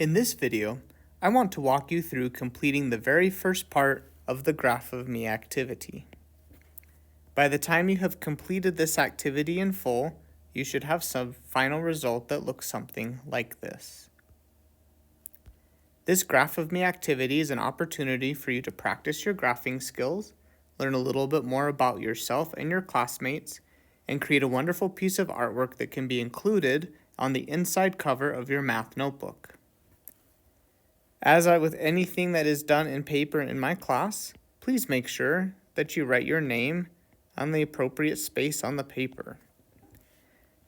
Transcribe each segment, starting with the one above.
In this video, I want to walk you through completing the very first part of the Graph of Me activity. By the time you have completed this activity in full, you should have some final result that looks something like this. This Graph of Me activity is an opportunity for you to practice your graphing skills, learn a little bit more about yourself and your classmates, and create a wonderful piece of artwork that can be included on the inside cover of your math notebook. As with anything that is done in paper in my class, please make sure that you write your name on the appropriate space on the paper.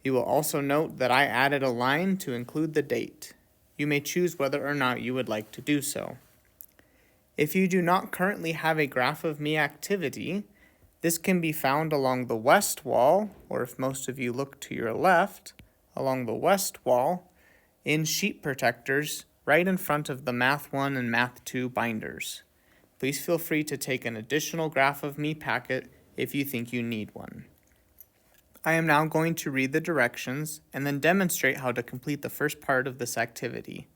You will also note that I added a line to include the date. You may choose whether or not you would like to do so. If you do not currently have a Graph of Me activity, this can be found along the west wall, or if most of you look to your left, along the west wall in sheet protectors right in front of the Math 1 and Math 2 binders. Please feel free to take an additional Graph of Me packet if you think you need one. I am now going to read the directions and then demonstrate how to complete the first part of this activity.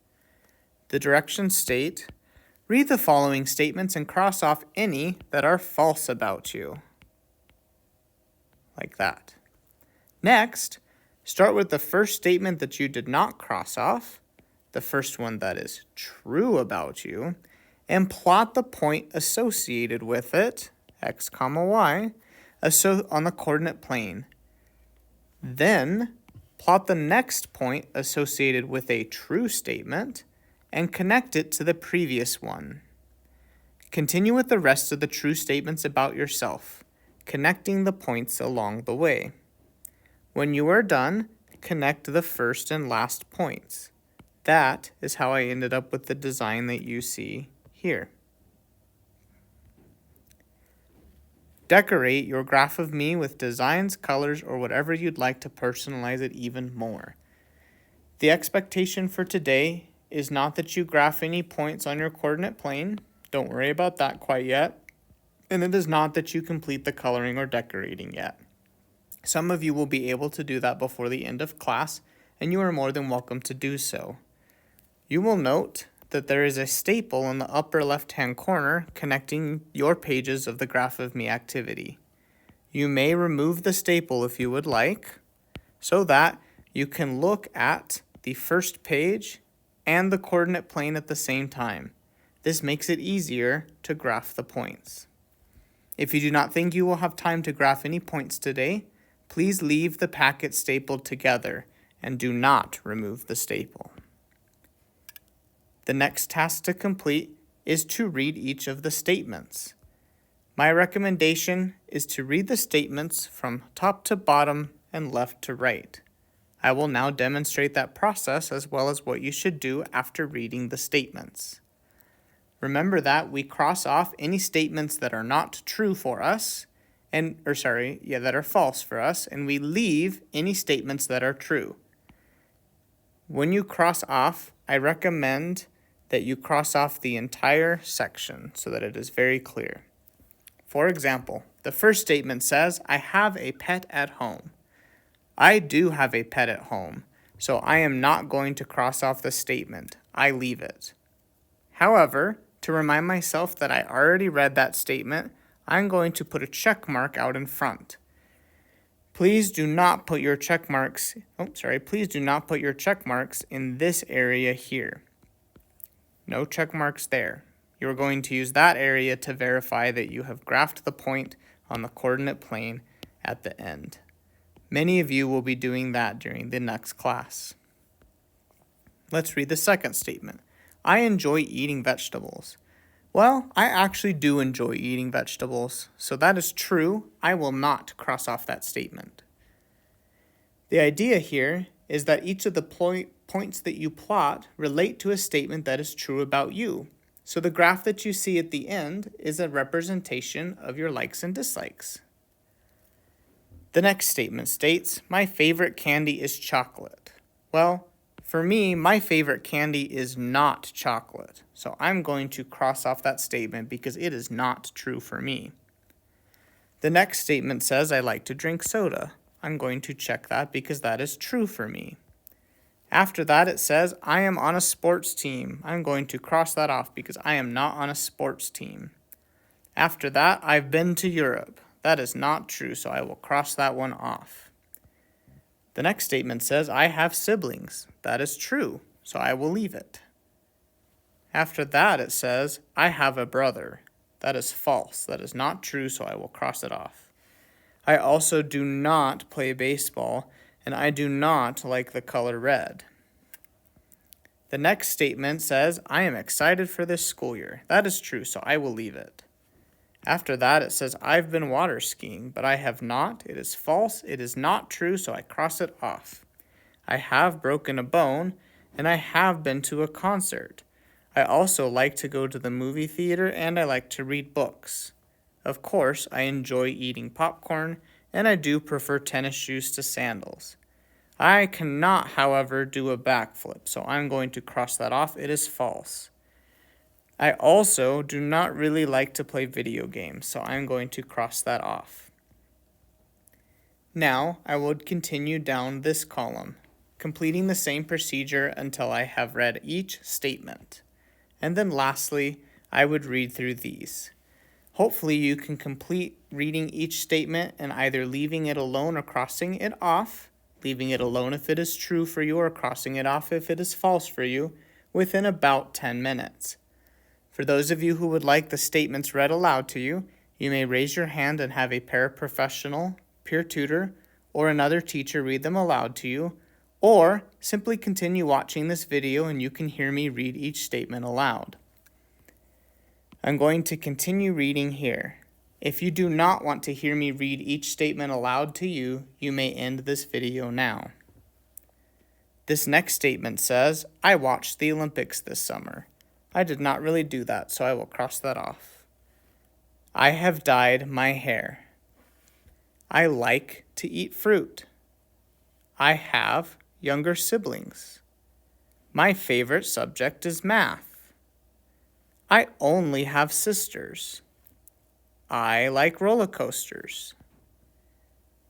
The directions state, read the following statements and cross off any that are false about you. Like that. Next, start with the first statement that you did not cross off, the first one that is true about you, and plot the point associated with it, x, y, on the coordinate plane. Then, plot the next point associated with a true statement and connect it to the previous one. Continue with the rest of the true statements about yourself, connecting the points along the way. When you are done, connect the first and last points. That is how I ended up with the design that you see here. Decorate your Graph of Me with designs, colors, or whatever you'd like to personalize it even more. The expectation for today is not that you graph any points on your coordinate plane. Don't worry about that quite yet. And it is not that you complete the coloring or decorating yet. Some of you will be able to do that before the end of class, and you are more than welcome to do so. You will note that there is a staple in the upper left-hand corner connecting your pages of the Graph of Me activity. You may remove the staple if you would like, so that you can look at the first page and the coordinate plane at the same time. This makes it easier to graph the points. If you do not think you will have time to graph any points today, please leave the packet stapled together and do not remove the staple. The next task to complete is to read each of the statements. My recommendation is to read the statements from top to bottom and left to right. I will now demonstrate that process as well as what you should do after reading the statements. Remember that we cross off any statements that are not true for us, that are false for us, and we leave any statements that are true. When you cross off, I recommend that you cross off the entire section so that it is very clear. For example, the first statement says, I have a pet at home. I do have a pet at home, so I am not going to cross off the statement. I leave it. However, to remind myself that I already read that statement, I'm going to put a check mark out in front. Please do not put your check marks in this area here. No check marks there. You're going to use that area to verify that you have graphed the point on the coordinate plane at the end. Many of you will be doing that during the next class. Let's read the second statement. I enjoy eating vegetables. Well, I actually do enjoy eating vegetables, so that is true. I will not cross off that statement. The idea here is that each of the points that you plot relate to a statement that is true about you. So the graph that you see at the end is a representation of your likes and dislikes. The next statement states, my favorite candy is chocolate. Well, for me, my favorite candy is not chocolate. So I'm going to cross off that statement because it is not true for me. The next statement says I like to drink soda. I'm going to check that because that is true for me. After that, it says, I am on a sports team. I'm going to cross that off because I am not on a sports team. After that, I've been to Europe. That is not true, so I will cross that one off. The next statement says, I have siblings. That is true, so I will leave it. After that, it says, I have a brother. That is false. That is not true, so I will cross it off. I also do not play baseball, and I do not like the color red. The next statement says, I am excited for this school year. That is true, so I will leave it. After that, it says, I've been water skiing, but I have not. It is false. It is not true, so I cross it off. I have broken a bone, and I have been to a concert. I also like to go to the movie theater, and I like to read books. Of course, I enjoy eating popcorn, and I do prefer tennis shoes to sandals. I cannot, however, do a backflip, so I'm going to cross that off. It is false. I also do not really like to play video games, so I'm going to cross that off. Now, I will continue down this column, completing the same procedure until I have read each statement. And then lastly, I would read through these. Hopefully you can complete reading each statement and either leaving it alone or crossing it off, leaving it alone if it is true for you or crossing it off if it is false for you, within about 10 minutes. For those of you who would like the statements read aloud to you, you may raise your hand and have a paraprofessional, peer tutor, or another teacher read them aloud to you, or simply continue watching this video and you can hear me read each statement aloud. I'm going to continue reading here. If you do not want to hear me read each statement aloud to you, you may end this video now. This next statement says, I watched the Olympics this summer. I did not really do that, so I will cross that off. I have dyed my hair. I like to eat fruit. I have younger siblings. My favorite subject is math. I only have sisters. I like roller coasters.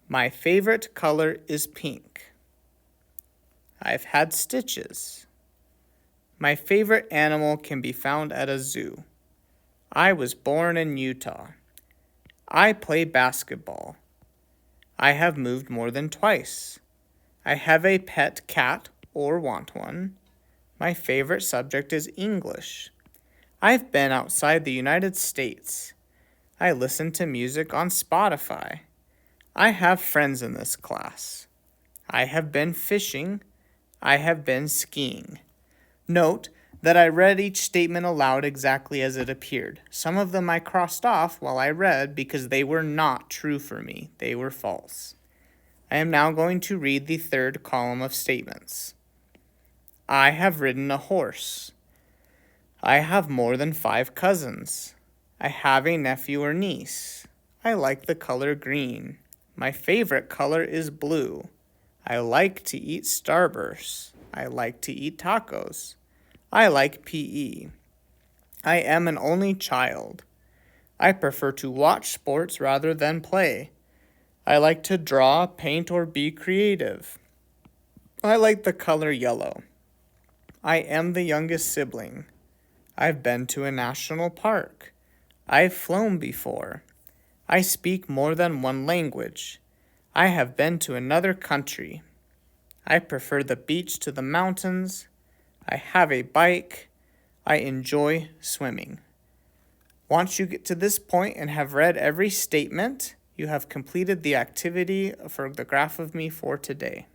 My favorite color is pink. I've had stitches. My favorite animal can be found at a zoo. I was born in Utah. I play basketball. I have moved more than twice. I have a pet cat or want one. My favorite subject is English. I've been outside the United States. I listen to music on Spotify. I have friends in this class. I have been fishing. I have been skiing. Note that I read each statement aloud exactly as it appeared. Some of them I crossed off while I read because they were not true for me. They were false. I am now going to read the third column of statements. I have ridden a horse. I have more than 5 cousins. I have a nephew or niece. I like the color green. My favorite color is blue. I like to eat Starbursts. I like to eat tacos. I like PE. I am an only child. I prefer to watch sports rather than play. I like to draw, paint, or be creative. I like the color yellow. I am the youngest sibling. I've been to a national park. I've flown before. I speak more than one language. I have been to another country. I prefer the beach to the mountains. I have a bike. I enjoy swimming. Once you get to this point and have read every statement, you have completed the activity for the graph of me for today.